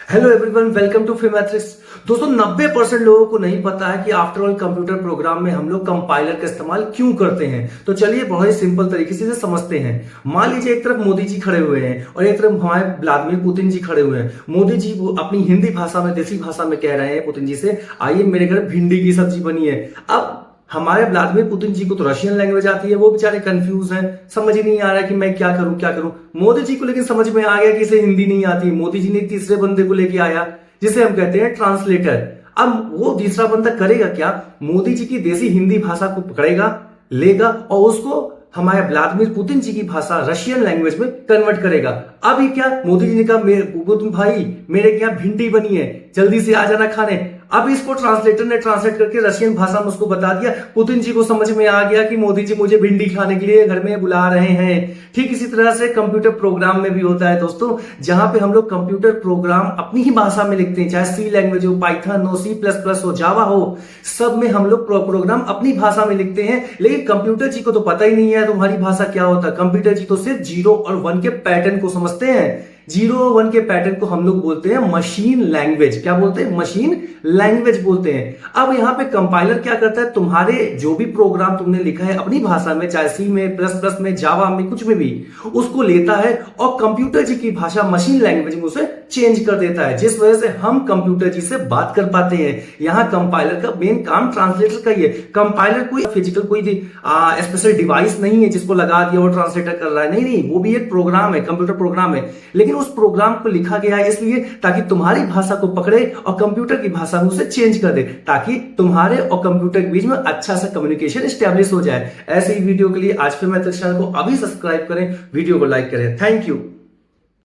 Hello everyone, welcome to Phimetrics. दोस्तों 90% लोगों को नहीं पता है कि आफ्टर ऑल कंप्यूटर प्रोग्राम में हम लोग कंपाइलर का इस्तेमाल क्यों करते हैं। तो चलिए बहुत ही सिंपल तरीके से समझते हैं। मान लीजिए एक तरफ मोदी जी खड़े हुए हैं और एक तरफ हमारे व्लादिमीर पुतिन जी खड़े हुए हैं। मोदी जी वो अपनी हिंदी भाषा में, देसी भाषा में कह रहे हैं पुतिन जी से, आइए मेरे घर भिंडी की सब्जी बनी है। अब हमारे व्लादिमीर पुतिन जी को तो रशियन लैंग्वेज आती है, वो बेचारे कंफ्यूज हैं, समझ ही नहीं आ रहा है कि मैं क्या करूं क्या करूं। मोदी जी को लेकिन समझ में आ गया कि इसे हिंदी नहीं आती। मोदी जी ने तीसरे बंदे को लेके आया जिसे हम कहते हैं ट्रांसलेटर। अब वो तीसरा बंदा करेगा क्या? मोदी जी की देसी हिंदी भाषा को पकड़ेगा, लेगा और उसको हमारे व्लादिमीर पुतिन जी की भाषा रशियन लैंग्वेज में कन्वर्ट करेगा। अब ये क्या, मोदी जी ने कहा पुतिन भाई मेरे क्या भिंडी बनी है, जल्दी से आ जाना खाने। अब इसको ट्रांसलेटर ने ट्रांसलेट करके रशियन भाषा में उसको बता दिया। पुतिन जी को समझ में आ गया कि मोदी जी मुझे भिंडी खाने के लिए घर में बुला रहे हैं। ठीक इसी तरह से कंप्यूटर प्रोग्राम में भी होता है दोस्तों, जहां पे हम लोग कंप्यूटर प्रोग्राम अपनी ही भाषा में लिखते हैं, चाहे सी लैंग्वेज हो, पाइथन हो, C++ हो, जावा हो, सब में हम लोग प्रोग्राम अपनी भाषा में लिखते हैं। लेकिन कंप्यूटर जी को तो पता ही नहीं है तुम्हारी भाषा क्या होता है। कंप्यूटर जी तो सिर्फ 0 और 1 के पैटर्न को समझते हैं। 0 और 1 के पैटर्न को हम लोग बोलते हैं मशीन लैंग्वेज। क्या बोलते हैं? मशीन लैंग्वेज बोलते हैं। अब यहां पे कंपाइलर क्या करता है, तुम्हारे जो भी प्रोग्राम तुमने लिखा है अपनी भाषा में, चाहे सी में, प्लस में, जावा में, कुछ में भी, उसको लेता है और कंप्यूटर जी की भाषा मशीन लैंग्वेज में उसे चेंज कर देता है, जिस वजह से हम कंप्यूटर जी से बात कर पाते हैं। यहां कंपाइलर का मेन काम ट्रांसलेटर का ही है। कंपाइलर कोई फिजिकल कोई स्पेशल डिवाइस नहीं है जिसको लगा दिया और ट्रांसलेटर कर रहा है। नहीं, वो भी एक प्रोग्राम है, कंप्यूटर प्रोग्राम है। लेकिन उस प्रोग्राम को लिखा गया है इसलिए ताकि तुम्हारी भाषा को पकड़े और कंप्यूटर की भाषा में उसे चेंज कर दे, ताकि तुम्हारे और कंप्यूटर के बीच में अच्छा सा कम्युनिकेशन स्टैब्लिश हो जाए। ऐसे ही वीडियो के लिए आज फिर मैं चैनल को अभी सब्सक्राइब करें, वीडियो को लाइक करें। Thank you.